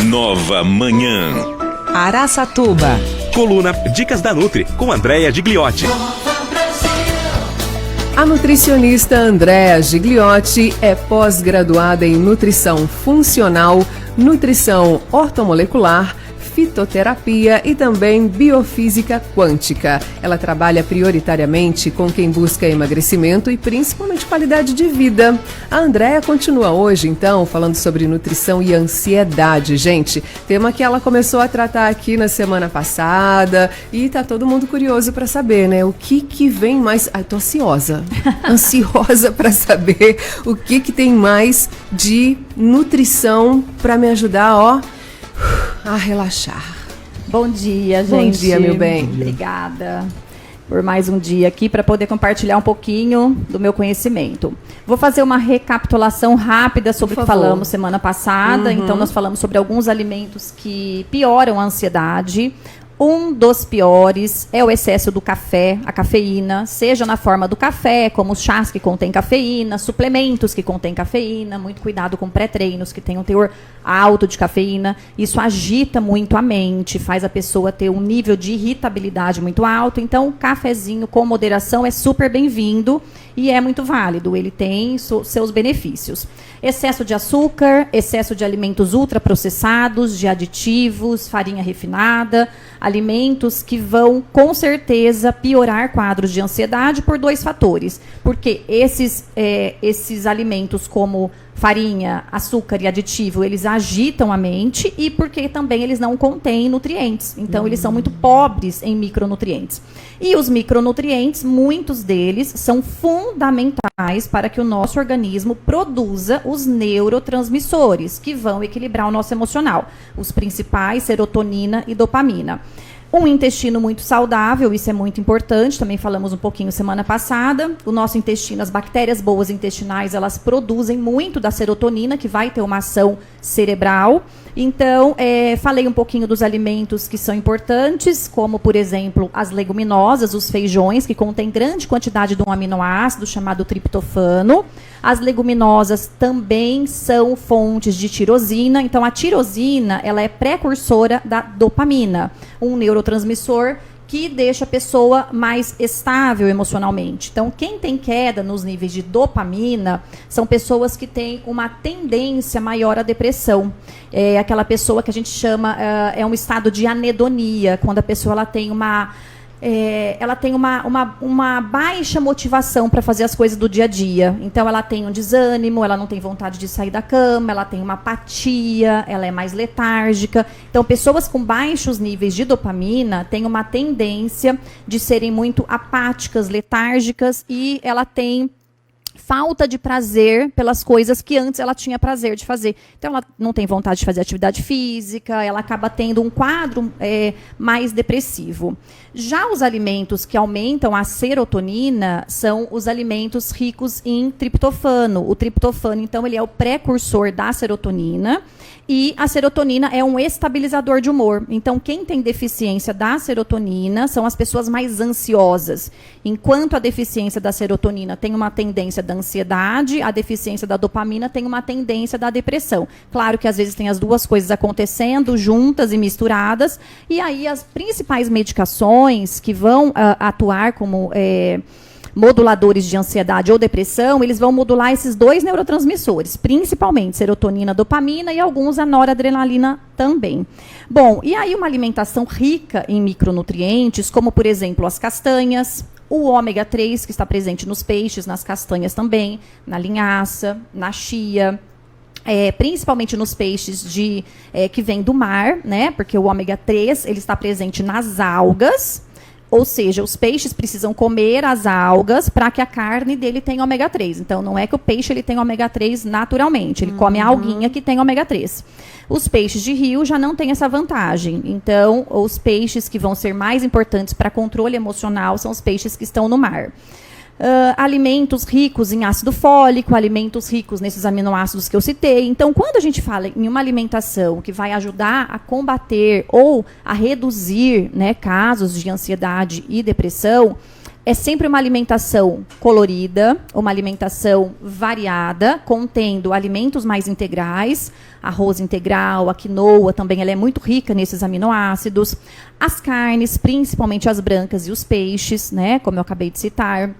Nova Manhã. Araçatuba. Coluna Dicas da Nutri, com Andréa Gigliotti. A nutricionista Andréa Gigliotti é pós-graduada em nutrição funcional, nutrição ortomolecular, fitoterapia e também biofísica quântica. Ela trabalha prioritariamente com quem busca emagrecimento e principalmente qualidade de vida. A Andréa continua hoje, então, falando sobre nutrição e ansiedade, gente. Tema que ela começou a tratar aqui na semana passada e tá todo mundo curioso para saber, né? O que vem mais... Ai, tô ansiosa. Ansiosa para saber o que tem mais de nutrição para me ajudar, ó, a relaxar. Bom dia, gente. Bom dia, meu bem. Obrigada por mais um dia aqui para poder compartilhar um pouquinho do meu conhecimento. Vou fazer uma recapitulação rápida sobre o que falamos semana passada. Então, nós falamos sobre alguns alimentos que pioram a ansiedade. Um dos piores é o excesso do café, a cafeína, seja na forma do café, como os chás que contêm cafeína, suplementos que contêm cafeína, muito cuidado com pré-treinos que têm um teor alto de cafeína. Isso agita muito a mente, faz a pessoa ter um nível de irritabilidade muito alto. Então, o cafezinho com moderação é super bem-vindo e é muito válido, ele tem seus benefícios. Excesso de açúcar, excesso de alimentos ultraprocessados, de aditivos, farinha refinada, alimentos que vão, com certeza, piorar quadros de ansiedade por dois fatores. Porque esses alimentos como farinha, açúcar e aditivo, eles agitam a mente e porque também eles não contêm nutrientes. Então, eles são muito pobres em micronutrientes. E os micronutrientes, muitos deles, são fundamentais para que o nosso organismo produza os neurotransmissores, que vão equilibrar o nosso emocional. Os principais, serotonina e dopamina. Um intestino muito saudável, isso é muito importante, também falamos um pouquinho semana passada. O nosso intestino, as bactérias boas intestinais, elas produzem muito da serotonina, que vai ter uma ação cerebral. Então, falei um pouquinho dos alimentos que são importantes, como, por exemplo, as leguminosas, os feijões, que contêm grande quantidade de um aminoácido chamado triptofano. As leguminosas também são fontes de tirosina. Então, a tirosina, ela é precursora da dopamina, um neurotransmissor que deixa a pessoa mais estável emocionalmente. Então, quem tem queda nos níveis de dopamina são pessoas que têm uma tendência maior à depressão. É aquela pessoa que a gente chama, é um estado de anedonia, quando a pessoa ela tem uma baixa motivação para fazer as coisas do dia a dia. Então, ela tem um desânimo, ela não tem vontade de sair da cama, ela tem uma apatia, ela é mais letárgica. Então, pessoas com baixos níveis de dopamina têm uma tendência de serem muito apáticas, letárgicas, e ela tem falta de prazer pelas coisas que antes ela tinha prazer de fazer. Então, ela não tem vontade de fazer atividade física, ela acaba tendo um quadro mais depressivo. Já os alimentos que aumentam a serotonina são os alimentos ricos em triptofano. O triptofano, então, ele é o precursor da serotonina. E a serotonina é um estabilizador de humor. Então, quem tem deficiência da serotonina são as pessoas mais ansiosas. Enquanto a deficiência da serotonina tem uma tendência da ansiedade, a deficiência da dopamina tem uma tendência da depressão. Claro que às vezes tem as duas coisas acontecendo juntas e misturadas. E aí as principais medicações que vão atuar como moduladores de ansiedade ou depressão, eles vão modular esses dois neurotransmissores, principalmente serotonina, dopamina e alguns a noradrenalina também. Bom, e aí uma alimentação rica em micronutrientes, como por exemplo as castanhas, o ômega 3 que está presente nos peixes, nas castanhas também, na linhaça, na chia, principalmente nos peixes que vêm do mar, né? Porque o ômega 3 ele está presente nas algas. Ou seja, os peixes precisam comer as algas para que a carne dele tenha ômega 3. Então, não é que o peixe ele tem ômega 3 naturalmente. Ele come a alguinha que tem ômega 3. Os peixes de rio já não têm essa vantagem. Então, os peixes que vão ser mais importantes para controle emocional são os peixes que estão no mar. Alimentos ricos em ácido fólico, alimentos ricos nesses aminoácidos que eu citei. Então, quando a gente fala em uma alimentação que vai ajudar a combater ou a reduzir, né, casos de ansiedade e depressão, É sempre uma alimentação colorida, uma alimentação variada, contendo alimentos mais integrais, arroz integral, a quinoa também, ela é muito rica nesses aminoácidos. As carnes, principalmente as brancas e os peixes, né, como eu acabei de citar.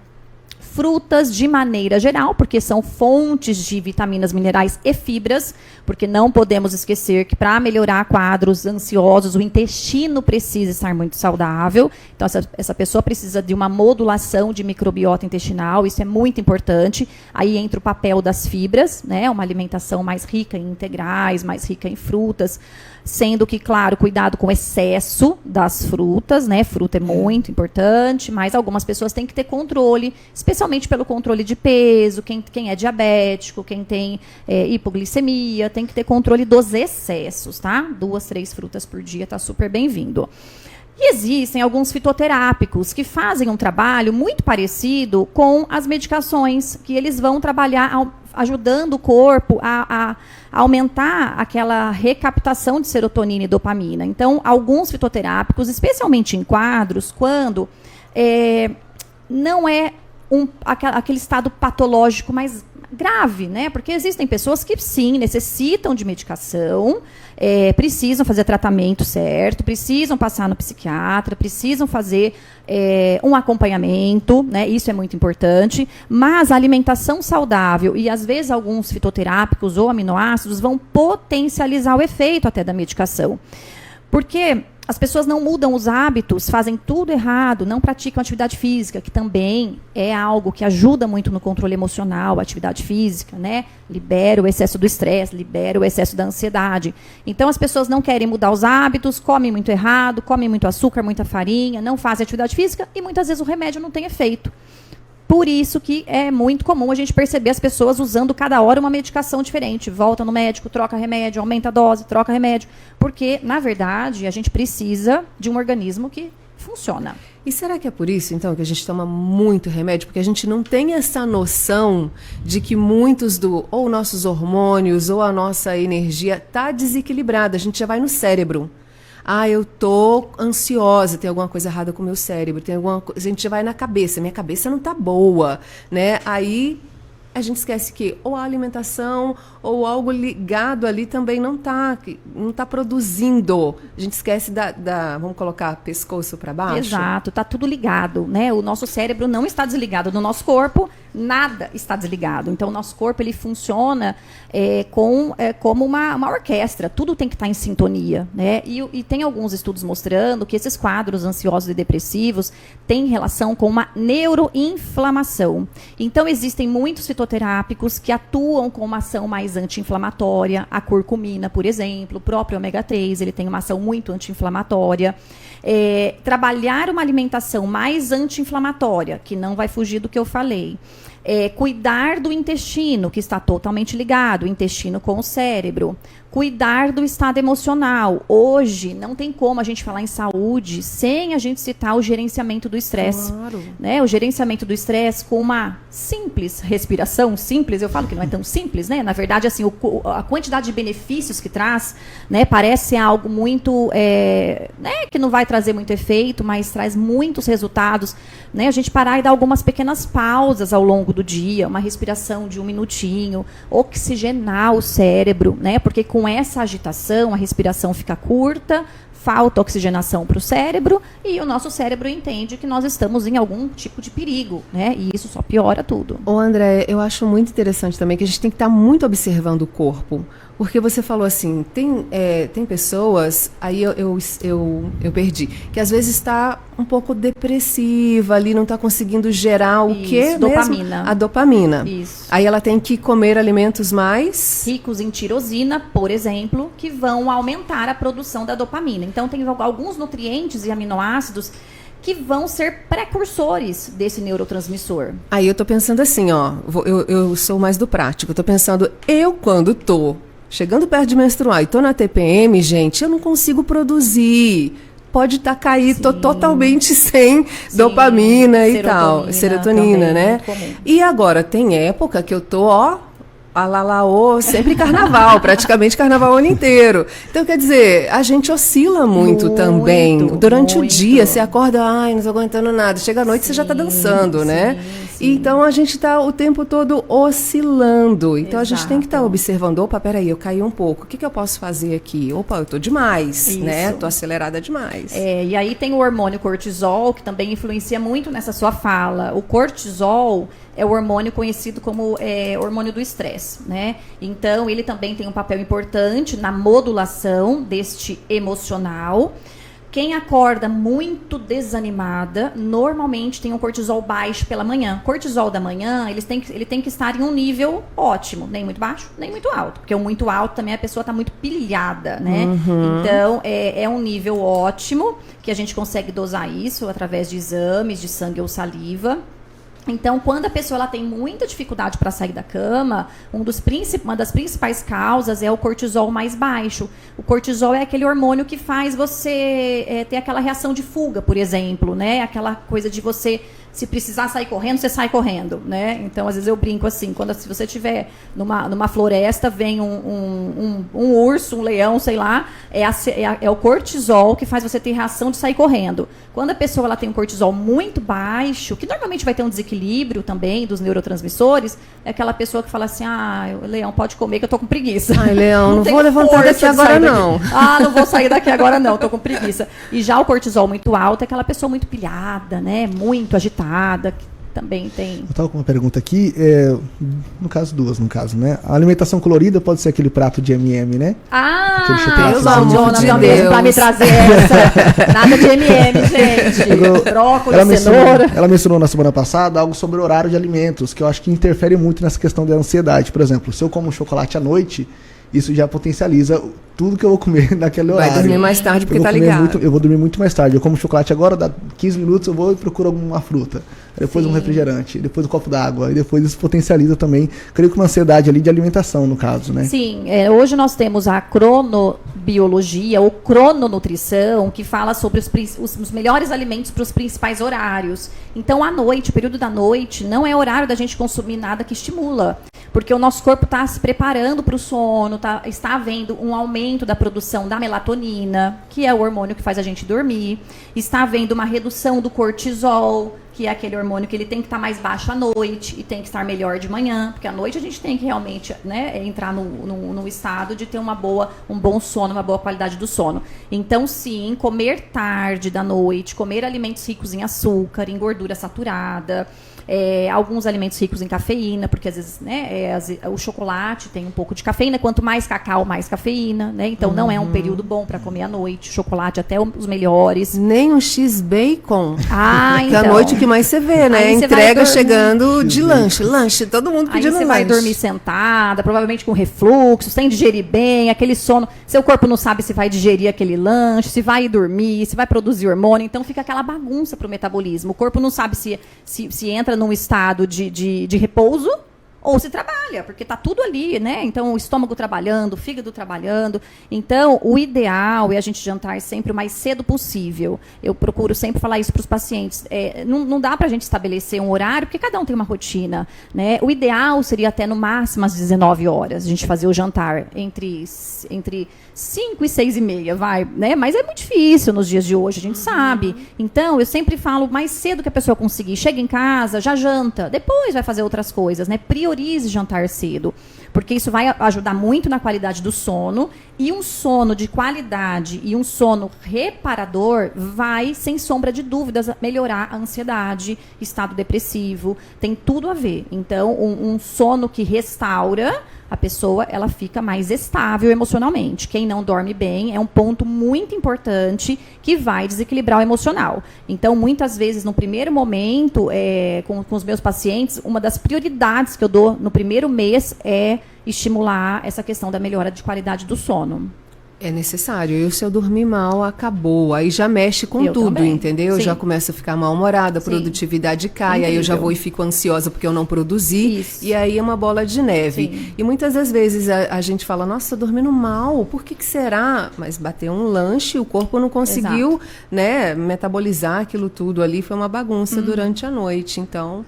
Frutas de maneira geral, porque são fontes de vitaminas, minerais e fibras, porque não podemos esquecer que para melhorar quadros ansiosos, o intestino precisa estar muito saudável. Então, essa pessoa precisa de uma modulação de microbiota intestinal, isso é muito importante. Aí entra o papel das fibras, né? Uma alimentação mais rica em integrais, mais rica em frutas, sendo que, claro, cuidado com o excesso das frutas, né? Fruta é muito importante, mas algumas pessoas têm que ter controle, especialmente pelo controle de peso, quem é diabético, quem tem hipoglicemia, tem que ter controle dos excessos, tá? 2, 3 frutas por dia tá super bem-vindo. E existem alguns fitoterápicos que fazem um trabalho muito parecido com as medicações, que eles vão trabalhar ajudando o corpo a aumentar aquela recaptação de serotonina e dopamina. Então, alguns fitoterápicos, especialmente em quadros, quando não é aquele estado patológico mais grave, né? Porque existem pessoas que, sim, necessitam de medicação, precisam fazer tratamento certo, precisam passar no psiquiatra, precisam fazer um acompanhamento, né? Isso é muito importante, mas a alimentação saudável e, às vezes, alguns fitoterápicos ou aminoácidos vão potencializar o efeito até da medicação. Porque as pessoas não mudam os hábitos, fazem tudo errado, não praticam atividade física, que também é algo que ajuda muito no controle emocional, a atividade física, né? Libera o excesso do estresse, libera o excesso da ansiedade. Então, as pessoas não querem mudar os hábitos, comem muito errado, comem muito açúcar, muita farinha, não fazem atividade física e, muitas vezes, o remédio não tem efeito. Por isso que é muito comum a gente perceber as pessoas usando cada hora uma medicação diferente. Volta no médico, troca remédio, aumenta a dose, troca remédio. Porque, na verdade, a gente precisa de um organismo que funciona. E será que é por isso, então, que a gente toma muito remédio? Porque a gente não tem essa noção de que muitos ou nossos hormônios ou a nossa energia está desequilibrada. A gente já vai no cérebro. Eu tô ansiosa, tem alguma coisa errada com o meu cérebro, a gente já vai na cabeça, minha cabeça não tá boa, né? Aí a gente esquece que ou a alimentação ou algo ligado ali também não tá produzindo. A gente esquece vamos colocar pescoço para baixo? Exato, tá tudo ligado, né? O nosso cérebro não está desligado do nosso corpo, nada está desligado. Então, o nosso corpo, ele funciona como uma orquestra. Tudo tem que estar em sintonia, né? E tem alguns estudos mostrando que esses quadros ansiosos e depressivos têm relação com uma neuroinflamação. Então, existem muitos fitoterápicos que atuam com uma ação mais anti-inflamatória. A curcumina, por exemplo, o próprio ômega 3, ele tem uma ação muito anti-inflamatória. Trabalhar uma alimentação mais anti-inflamatória, que não vai fugir do que eu falei. Cuidar do intestino, que está totalmente ligado, o intestino com o cérebro. Cuidar do estado emocional. Hoje, não tem como a gente falar em saúde sem a gente citar o gerenciamento do estresse. Claro. Né? O gerenciamento do estresse com uma simples respiração, simples, eu falo que não é tão simples, né? Na verdade, assim, a quantidade de benefícios que traz, né, parece algo muito, né, que não vai trazer muito efeito, mas traz muitos resultados, né? A gente parar e dar algumas pequenas pausas ao longo do dia, uma respiração de 1 minutinho, oxigenar o cérebro, né? Porque com essa agitação, a respiração fica curta, falta oxigenação para o cérebro e o nosso cérebro entende que nós estamos em algum tipo de perigo, né? E isso só piora tudo. André, eu acho muito interessante também que a gente tem que estar muito observando o corpo. Porque você falou assim, tem pessoas, aí eu perdi, que às vezes está um pouco depressiva ali, não está conseguindo gerar o quê? Dopamina. Mesmo? A dopamina. Isso. Aí ela tem que comer alimentos mais ricos em tirosina, por exemplo, que vão aumentar a produção da dopamina. Então, tem alguns nutrientes e aminoácidos que vão ser precursores desse neurotransmissor. Aí eu tô pensando assim, eu sou mais do prático, eu tô pensando, quando tô chegando perto de menstruar e tô na TPM, gente, eu não consigo produzir. Pode estar caído, tô totalmente sem dopamina e tal. Serotonina, também, né? E agora, tem época que eu tô, A Lalaô, sempre carnaval, praticamente carnaval o ano inteiro. Então, quer dizer, a gente oscila muito também. Durante o dia, você acorda, ai, não estou aguentando nada. Chega à noite, você já está dançando, né? Sim. Então, a gente está o tempo todo oscilando. Então, a gente tem que estar observando, opa, peraí, eu caí um pouco. O que eu posso fazer aqui? Opa, eu estou demais, né? Estou acelerada demais. E aí tem o hormônio cortisol, que também influencia muito nessa sua fala. O cortisol é o hormônio conhecido como hormônio do estresse, né? Então, ele também tem um papel importante na modulação deste emocional. Quem acorda muito desanimada, normalmente tem um cortisol baixo pela manhã. Cortisol da manhã, ele tem que estar em um nível ótimo, nem muito baixo, nem muito alto. Porque o muito alto também a pessoa está muito pilhada, né? Então, é um nível ótimo, que a gente consegue dosar isso através de exames de sangue ou saliva. Então, quando a pessoa ela tem muita dificuldade para sair da cama, uma das principais causas é o cortisol mais baixo. O cortisol é aquele hormônio que faz você ter aquela reação de fuga, por exemplo, né? Aquela coisa de você, se precisar sair correndo, você sai correndo, né? Então, às vezes eu brinco assim, se você estiver numa floresta, vem um urso, um leão, sei lá, é o cortisol que faz você ter reação de sair correndo. Quando a pessoa ela tem um cortisol muito baixo, que normalmente vai ter um desequilíbrio também dos neurotransmissores, é aquela pessoa que fala assim, leão, pode comer que eu tô com preguiça. Ai, leão, não vou levantar daqui agora não. Não vou sair daqui agora não, tô com preguiça. E já o cortisol muito alto é aquela pessoa muito pilhada, né? Muito agitada, que também tem... Eu estava com uma pergunta aqui, duas, né? A alimentação colorida pode ser aquele prato de M&M, né? Deus amor de Deus, pra me trazer essa. Nada de M&M, gente. Brócolis, cenoura. Ela mencionou na semana passada algo sobre o horário de alimentos, que eu acho que interfere muito nessa questão da ansiedade. Por exemplo, se eu como chocolate à noite, isso já potencializa tudo que eu vou comer naquele horário. Vai dormir mais tarde porque tá ligado. Eu vou dormir muito mais tarde. Eu como chocolate agora, dá 15 minutos, eu vou e procuro alguma fruta. Depois um refrigerante, depois um copo d'água. E depois isso potencializa também, creio que uma ansiedade ali de alimentação, no caso, né? Sim, hoje nós temos a cronobiologia ou crononutrição, que fala sobre os melhores alimentos para os principais horários. Então, à noite, o período da noite, não é horário da gente consumir nada que estimula. Porque o nosso corpo está se preparando para o sono, está havendo um aumento da produção da melatonina, que é o hormônio que faz a gente dormir. Está havendo uma redução do cortisol, que é aquele hormônio que ele tem que estar mais baixo à noite e tem que estar melhor de manhã, porque à noite a gente tem que realmente, né, entrar no estado de ter um bom sono, uma boa qualidade do sono. Então, sim, comer tarde da noite, comer alimentos ricos em açúcar, em gordura saturada, alguns alimentos ricos em cafeína, porque às vezes, né, o chocolate tem um pouco de cafeína, quanto mais cacau, mais cafeína, né? Então não é um período bom para comer à noite, chocolate até os melhores. Nem um X-Bacon. Então. Que à noite o que mais você vê, né? Entrega chegando de lanche, todo mundo pedindo lanche. Aí você vai dormir sentada, provavelmente com refluxo, sem digerir bem, aquele sono, seu corpo não sabe se vai digerir aquele lanche, se vai dormir, se vai produzir hormônio, então fica aquela bagunça pro metabolismo. O corpo não sabe se entra num estado de repouso ou se trabalha, porque está tudo ali, né? Então, o estômago trabalhando, o fígado trabalhando. Então, o ideal é a gente jantar sempre o mais cedo possível. Eu procuro sempre falar isso para os pacientes. Não dá para a gente estabelecer um horário, porque cada um tem uma rotina, né? O ideal seria até no máximo às 19 horas, a gente fazer o jantar entre 5 e 6 e meia, vai, né? Mas é muito difícil nos dias de hoje, a gente sabe. Então, eu sempre falo mais cedo que a pessoa conseguir. Chega em casa, já janta, depois vai fazer outras coisas, né? Priorize jantar cedo, porque isso vai ajudar muito na qualidade do sono, e um sono de qualidade e um sono reparador vai, sem sombra de dúvidas, melhorar a ansiedade, estado depressivo, tem tudo a ver. Então, um sono que restaura a pessoa, ela fica mais estável emocionalmente. Quem não dorme bem é um ponto muito importante que vai desequilibrar o emocional. Então, muitas vezes, no primeiro momento, com os meus pacientes, uma das prioridades que eu dou no primeiro mês é estimular essa questão da melhora de qualidade do sono. É necessário. E se eu dormir mal, acabou. Aí já mexe com tudo, também. Entendeu? Eu já começo a ficar mal-humorada, a produtividade cai, aí eu já vou e fico ansiosa porque eu não produzi. Isso. E aí é uma bola de neve. Sim. E muitas das vezes a gente fala, nossa, tô dormindo mal, por que será? Mas bateu um lanche, o corpo não conseguiu, né, metabolizar aquilo tudo ali, foi uma bagunça durante a noite. Então,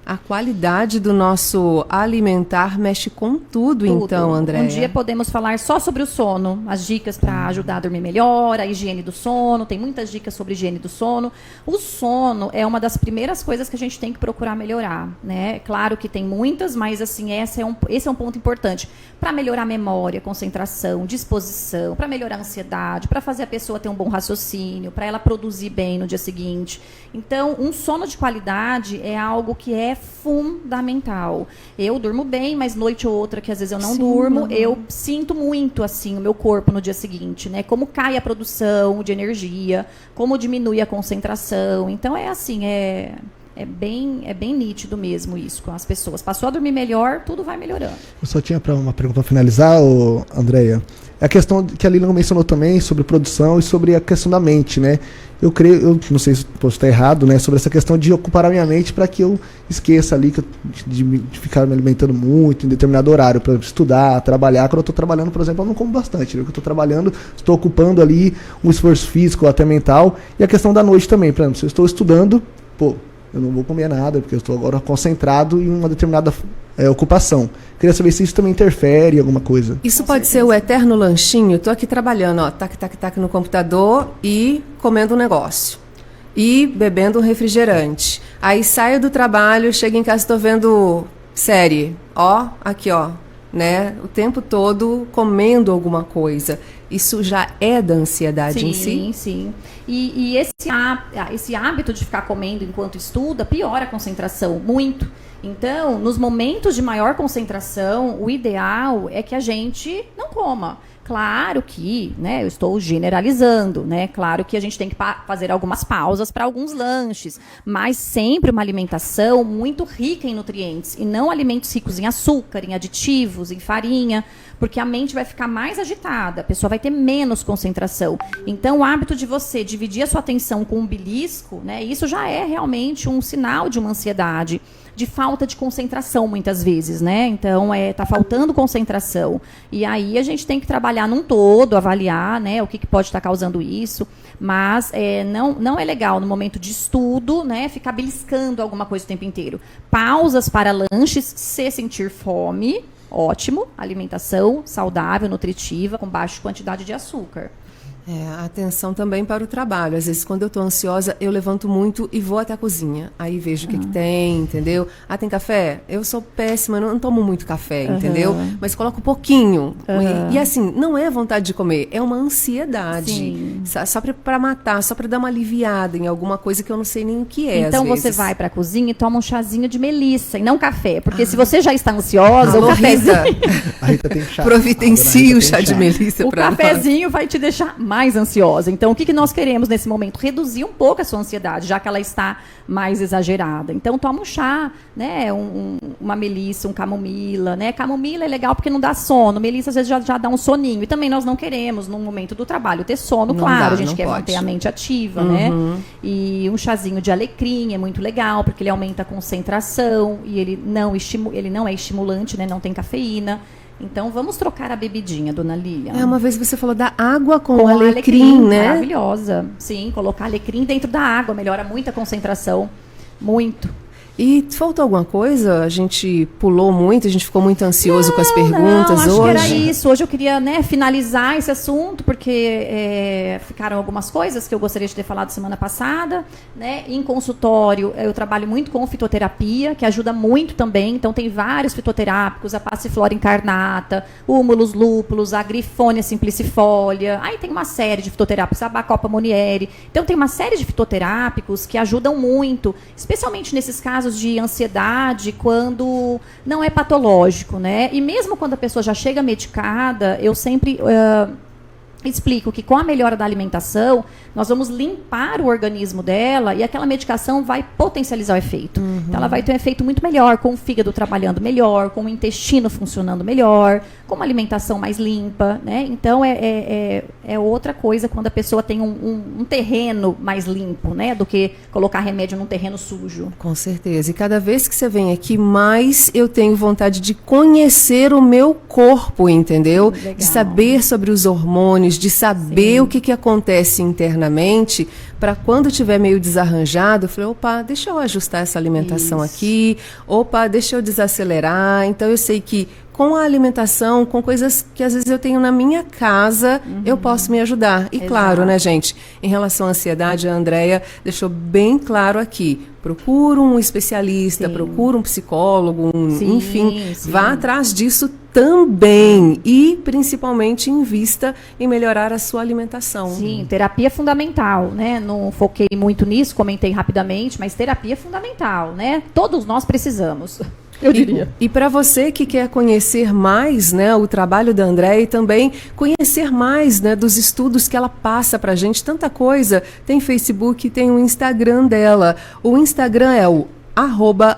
A qualidade do nosso alimentar mexe com tudo. Então, Andréia. Um dia podemos falar só sobre o sono, as dicas para ajudar a dormir melhor, a higiene do sono, tem muitas dicas sobre higiene do sono. O sono é uma das primeiras coisas que a gente tem que procurar melhorar, né? Claro que tem muitas, mas assim, esse é um ponto importante para melhorar a memória, concentração, disposição, para melhorar a ansiedade, para fazer a pessoa ter um bom raciocínio, para ela produzir bem no dia seguinte. Então, um sono de qualidade é algo que é fundamental. Eu durmo bem, mas noite ou outra que às vezes eu não durmo, eu sinto muito assim o meu corpo no dia seguinte, né? Como cai a produção de energia, como diminui a concentração. Então é assim, é bem nítido mesmo isso com as pessoas. Passou a dormir melhor, tudo vai melhorando. Eu só tinha uma pergunta para finalizar, Andréia. É a questão que a Lilian mencionou também sobre produção e sobre a questão da mente, né? Eu não sei se posso estar errado, né? Sobre essa questão de ocupar a minha mente para que eu esqueça ali de ficar me alimentando muito em determinado horário, para estudar, trabalhar. Quando eu estou trabalhando, por exemplo, eu não como bastante. Né? Quando eu estou trabalhando, estou ocupando ali um esforço físico, até mental. E a questão da noite também, por exemplo, se eu estou estudando, eu não vou comer nada, porque eu estou agora concentrado em uma determinada ocupação. Queria saber se isso também interfere em alguma coisa. Isso pode ser o eterno lanchinho. Estou aqui trabalhando, ó, tac no computador e comendo um negócio. E bebendo um refrigerante. Aí saio do trabalho, chego em casa e estou vendo série. Ó, aqui, ó. Né? O tempo todo comendo alguma coisa. Isso já é da ansiedade em si? Sim. E esse hábito de ficar comendo enquanto estuda piora a concentração muito. Então, nos momentos de maior concentração, o ideal é que a gente não coma. Claro que, né, eu estou generalizando, né? Claro que a gente tem que fazer algumas pausas para alguns lanches, mas sempre uma alimentação muito rica em nutrientes e não alimentos ricos em açúcar, em aditivos, em farinha, porque a mente vai ficar mais agitada, a pessoa vai ter menos concentração. Então, o hábito de você dividir a sua atenção com um belisco, né, isso já é realmente um sinal de uma ansiedade, de falta de concentração muitas vezes, né? Então, tá faltando concentração. E aí a gente tem que trabalhar num todo, avaliar, né, o que pode estar causando isso. Mas não é legal no momento de estudo, né, ficar beliscando alguma coisa o tempo inteiro. Pausas para lanches, se sentir fome, ótimo. Alimentação saudável, nutritiva, com baixa quantidade de açúcar. Atenção também para o trabalho. Às vezes, quando eu estou ansiosa, eu levanto muito e vou até a cozinha. Aí vejo o que tem, entendeu? Tem café? Eu sou péssima, não tomo muito café, entendeu? Mas coloco um pouquinho. E assim, não é vontade de comer, é uma ansiedade. Sim. Só para matar, só para dar uma aliviada em alguma coisa que eu não sei nem o que é. Então às você vezes vai para a cozinha e toma um chazinho de melissa e não café. Porque se você já está ansiosa, o cafezinho... A Rita tem chá. Providencie o chá de melissa para nós. O cafezinho vai te deixar mais ansiosa. Então, o que nós queremos nesse momento? Reduzir um pouco a sua ansiedade, já que ela está mais exagerada. Então, toma um chá, né? Uma melissa, um camomila, né? Camomila é legal porque não dá sono. Melissa, às vezes, já dá um soninho. E também nós não queremos, no momento do trabalho, ter sono, não claro. Dá, a gente quer manter a mente ativa, né? E um chazinho de alecrim é muito legal, porque ele aumenta a concentração e ele não é estimulante, né? Não tem cafeína. Então, vamos trocar a bebidinha, dona Lilian. Uma vez você falou da água com alecrim, né? Maravilhosa. Sim, colocar alecrim dentro da água melhora muito a concentração. Muito. E faltou alguma coisa? A gente pulou muito, a gente ficou muito ansioso com as perguntas acho hoje? Que era isso. Hoje eu queria, né, finalizar esse assunto, porque ficaram algumas coisas que eu gostaria de ter falado semana passada. Né? Em consultório, eu trabalho muito com fitoterapia, que ajuda muito também. Então, tem vários fitoterápicos, a passiflora incarnata, húmulus lúpulus, a grifônia simplicifolia. Aí tem uma série de fitoterápicos, a Bacopa monieri. Então, tem uma série de fitoterápicos que ajudam muito, especialmente nesses casos de ansiedade, quando não é patológico, né? E mesmo quando a pessoa já chega medicada, eu sempre explico que com a melhora da alimentação, nós vamos limpar o organismo dela e aquela medicação vai potencializar o efeito. Então, ela vai ter um efeito muito melhor, com o fígado trabalhando melhor, com o intestino funcionando melhor, com uma alimentação mais limpa, né? Então, é outra coisa quando a pessoa tem um terreno mais limpo, né? Do que colocar remédio num terreno sujo. Com certeza. E cada vez que você vem aqui, mais eu tenho vontade de conhecer o meu corpo, entendeu? Legal. De saber sobre os hormônios, exames, de saber o que acontece internamente, para quando tiver meio desarranjado, eu falei, opa, deixa eu ajustar essa alimentação aqui, opa, deixa eu desacelerar. Então eu sei que com a alimentação, com coisas que às vezes eu tenho na minha casa, eu posso me ajudar. E claro, né, gente, em relação à ansiedade, a Andréia deixou bem claro aqui. Procura um especialista, procura um psicólogo, enfim, vá atrás disso também. E, principalmente, invista em melhorar a sua alimentação. Sim, terapia é fundamental, né? Não foquei muito nisso, comentei rapidamente, mas terapia é fundamental, né? Todos nós precisamos. Eu diria. E para você que quer conhecer mais, né, o trabalho da Andréia e também conhecer mais, né, dos estudos que ela passa para a gente, tanta coisa, tem Facebook, tem o Instagram dela. O Instagram é o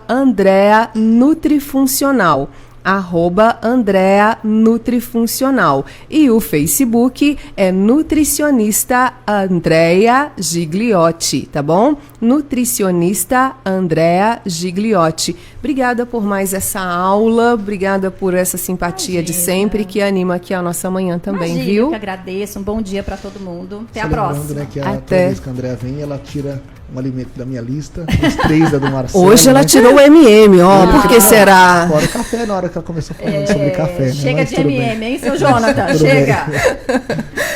@AndreaNutrifuncional. @AndreaNutrifuncional. E o Facebook é Nutricionista Andréia Gigliotti, tá bom? Nutricionista Andréia Gigliotti. Obrigada por mais essa aula, obrigada por essa simpatia de sempre, que anima aqui a nossa manhã também, viu? Eu que agradeço, um bom dia para todo mundo. Até Só a lembrando, próxima. né, que Até. toda vez que a Andréa vem, ela tira um alimento da minha lista, os 3 da do Marcelo. Hoje ela né? tirou o MM, ó, por que será? Fora o café, na hora que ela começou falando sobre café. Né? Chega Mas de tudo bem. MM, hein, seu Jonathan? Tudo Chega.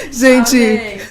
Gente, Amém.